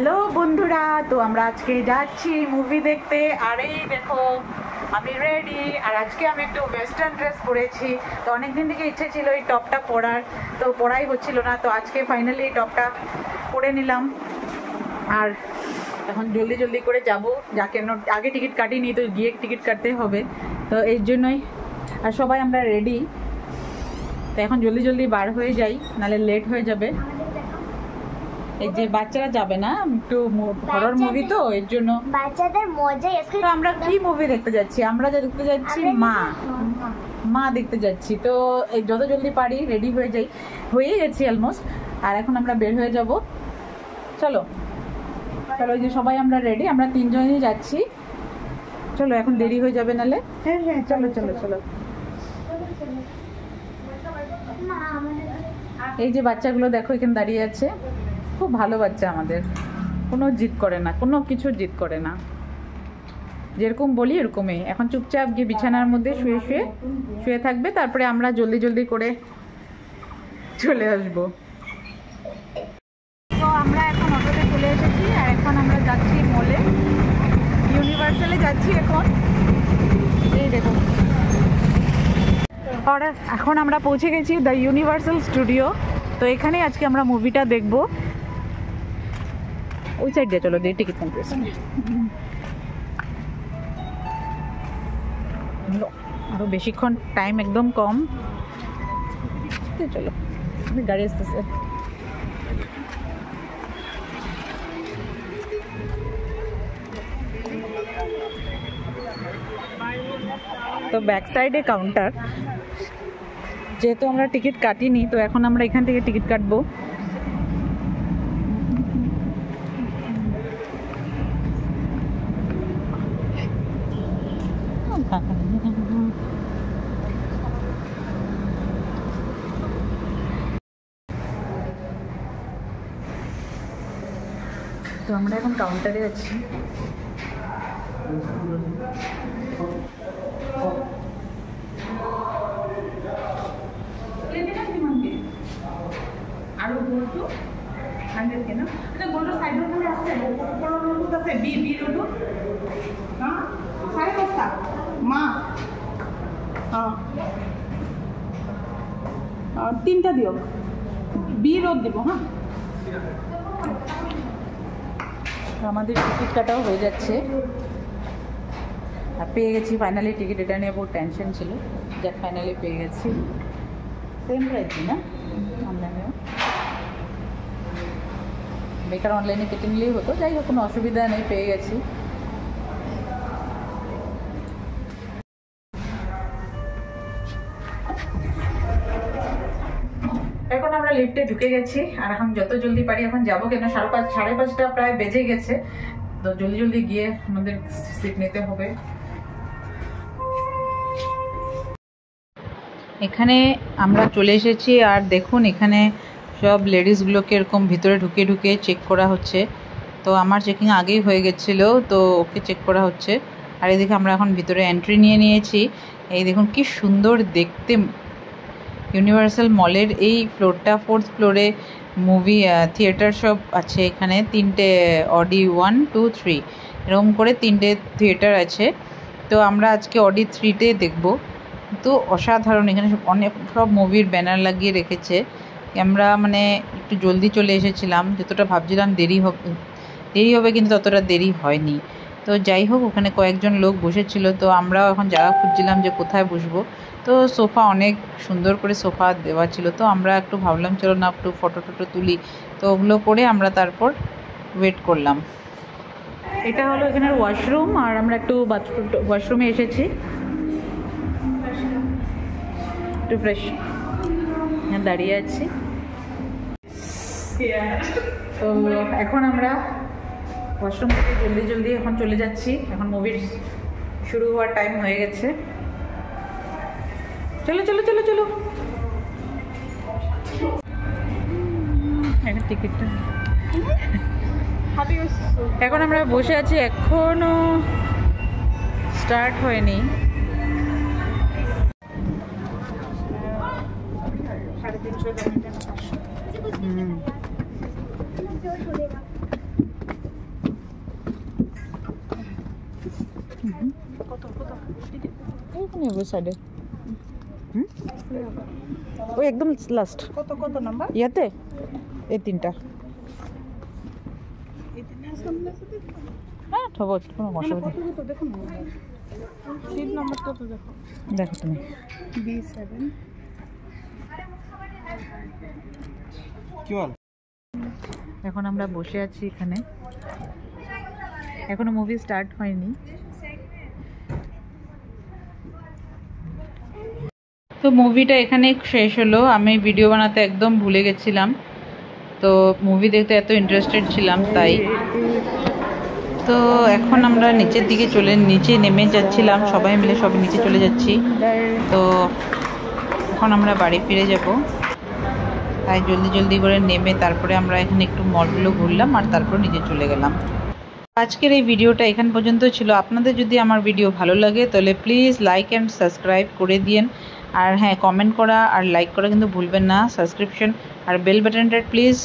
Hello বন্ধুরা, তো আমরা আজকে যাচ্ছি মুভি দেখতে। আর এই দেখো আমি রেডি, আর আজকে আমি একটু ওয়েস্টার্ন ড্রেস পরেছি। তো অনেকদিন থেকে ইচ্ছে ছিল এই টপটা পরার, তো পরাই হচ্ছিল না। তো আজকে ফাইনালি এই টপটা পরে নিলাম। আর এখন জলদি জলদি করে যাবো, যা কেন আগে টিকিট কাটিনি, তো গিয়ে টিকিট কাটতে হবে। তো এর জন্যই আর সবাই আমরা রেডি। তো এখন জলদি জলদি বার হয়ে যাই, নাহলে লেট হয়ে যাবে। এই যে বাচ্চারা যাবে না, একটু হরর মুভি, তো এর জন্য বাচ্চাদের মজা। তো আমরা কি মুভি দেখতে যাচ্ছি? আমরা যা দেখতে যাচ্ছি মা দেখতে যাচ্ছি। তো এই যত জলদি পারি রেডি হয়ে যাই, হয়ে গেছি অলমোস্ট। আর এখন আমরা বের হয়ে যাব। চলো চলো, এই যে সবাই আমরা রেডি, আমরা তিনজনই যাচ্ছি। চলো, এখন দেরি হয়ে যাবে নালে। হ্যাঁ হ্যাঁ, চলো চলো চলো। এই যে বাচ্চাগুলো দেখো এখানে দাঁড়িয়ে আছে, খুব ভালো বাচ্চা আমাদের, কোনো জিদ করে না, কোনো কিছু জিদ করে না, যেরকম বলি এরকমই। এখন চুপচাপ গিয়ে বিছানার মধ্যে শুয়ে থাকবে, তারপরে আমরা জলদি জলদি করে চলে আসবো। তো আমরা এখন অটোতে চলে এসেছি, আর এখন আমরা যাচ্ছি মলে, ইউনিভার্সালে যাচ্ছি এখন। এই দেখো, আর এখন আমরা পৌঁছে গেছি দ্য ইউনিভার্সাল স্টুডিও। তো এখানেই আজকে আমরা মুভিটা দেখবো। ওই সাইড দিয়ে চলো, দিয়ে টিকিট কাউন্টার। আরো বেশিক্ষণ টাইম একদম কম। চলো, গাড়ি আসতেছে। তো ব্যাক সাইডে কাউন্টার, যেহেতু আমরা টিকিট কাটিনি, তো এখন আমরা এখান থেকে টিকিট কাটবো। তো আমরা এখন কাউন্টারে আছি। আরো বলতো 100 কেন? এটা বলতো সাইড রোডে আছে, বড় রোড আছে, বি রোড। হ্যাঁ, 5:30 মা। হ্যাঁ, 3টা দিও, বি রোড দিব। হ্যাঁ, আমাদের টিকিট কাটাও হয়ে যাচ্ছে, আর পেয়ে গেছি ফাইনালি টিকিট। এটা নিয়ে বহু টেনশন ছিল, যা ফাইনালি পেয়ে গেছি। সেম প্রাইস না অনলাইনেও, বেকার অনলাইনে কেটে নিলেই হতো। যাই হোক, কোনো অসুবিধা নেই, পেয়ে গেছি। এখন আমরা লিফটে ঢুকে গেছি, আর এখন যত জলদি পারি এখন যাবো, কেন 5:30 প্রায় বেজে গেছে। তো জলদি জলদি গিয়ে আমাদের সিট নিতে হবে। এখানে আমরা চলে এসেছি, আর দেখুন এখানে সব লেডিসগুলোকে এরকম ভিতরে ঢুকে ঢুকে চেক করা হচ্ছে। তো আমার চেকিং আগেই হয়ে গেছিলো, তো ওকে চেক করা হচ্ছে। আর এদিকে আমরা এখন ভিতরে এন্ট্রি নিয়ে নিয়েছি। এই দেখুন কি সুন্দর দেখতে ইউনিভার্সাল মলের এই ফ্লোরটা। 4th ফ্লোরে মুভি থিয়েটার সব আছে। এখানে 3টে অডি 1, 2, 3 এরকম করে 3টে থিয়েটার আছে। তো আমরা আজকে অডি 3টে দেখব। তো অসাধারণ, এখানে অনেক সব মুভির ব্যানার লাগিয়ে রেখেছে। আমরা মানে একটু জলদি চলে এসেছিলাম, যতটা ভাবছিলাম দেরি হবে কিন্তু ততটা দেরি হয়নি। তো যাই হোক, ওখানে কয়েকজন লোক বসেছিল, তো আমরাও এখন জায়গা খুঁজছিলাম যে কোথায় বসবো। তো সোফা অনেক সুন্দর করে সোফা দেওয়া ছিল, তো আমরা একটু ভাবলাম চলো না একটু ফটো তুলি। তো ওগুলো করে আমরা তারপর ওয়েট করলাম। এটা হলো এখানের ওয়াশরুম, আর আমরা একটু ওয়াশরুমে এসেছি, একটু ফ্রেশ দাঁড়িয়ে আছি। তো এখন আমরা ওয়াশরুম থেকে জলদি জলদি এখন চলে যাচ্ছি। এখন মুভির শুরু হওয়ার টাইম হয়ে গেছে। চলো চলো চলো চলো, এখন টিকিটটা। এখন আমরা বসে আছি, এখনো স্টার্ট হয়নি। 350 নি ওই সাইডে? ওই একদম লাস্ট। কত কত নাম্বার? ইয়াতে এই তিনটা। হ্যাঁ ঠিক আছে, কোনো অসুবিধা নেই। কত দেখো না, সিট নাম্বারটা তো দেখো। দেখো তুমি B7 কি বল? এখন আমরা বসে আছি এখানে, এখনো মুভি স্টার্ট হয়নি। তো মুভিটা এখানে শেষ হলো। আমি ভিডিও বানাতে একদম ভুলে গেছিলাম, তো মুভি দেখতে এত ইন্টারেস্টেড ছিলাম তাই। তো এখন আমরা নিচের দিকে নিচে নেমে যাচ্ছিলাম, সবাই মিলে সব নিচে চলে যাচ্ছি। তো এখন আমরা বাড়ি ফিরে যাব, তাই জলদি জলদি করে নেমে তারপরে আমরা এখানে একটু মলগুলো ঘুরলাম আর তারপর নিচে চলে গেলাম। আজকের এই ভিডিওটা এখান পর্যন্ত ছিল। আপনাদের যদি আমার ভিডিও ভালো লাগে তাহলে প্লিজ লাইক অ্যান্ড সাবস্ক্রাইব করে দিন। আর হ্যাঁ, কমেন্ট করা আর লাইক করা কিন্তু ভুলবেন না। সাবস্ক্রিপশন আর বেল বাটনটা প্লিজ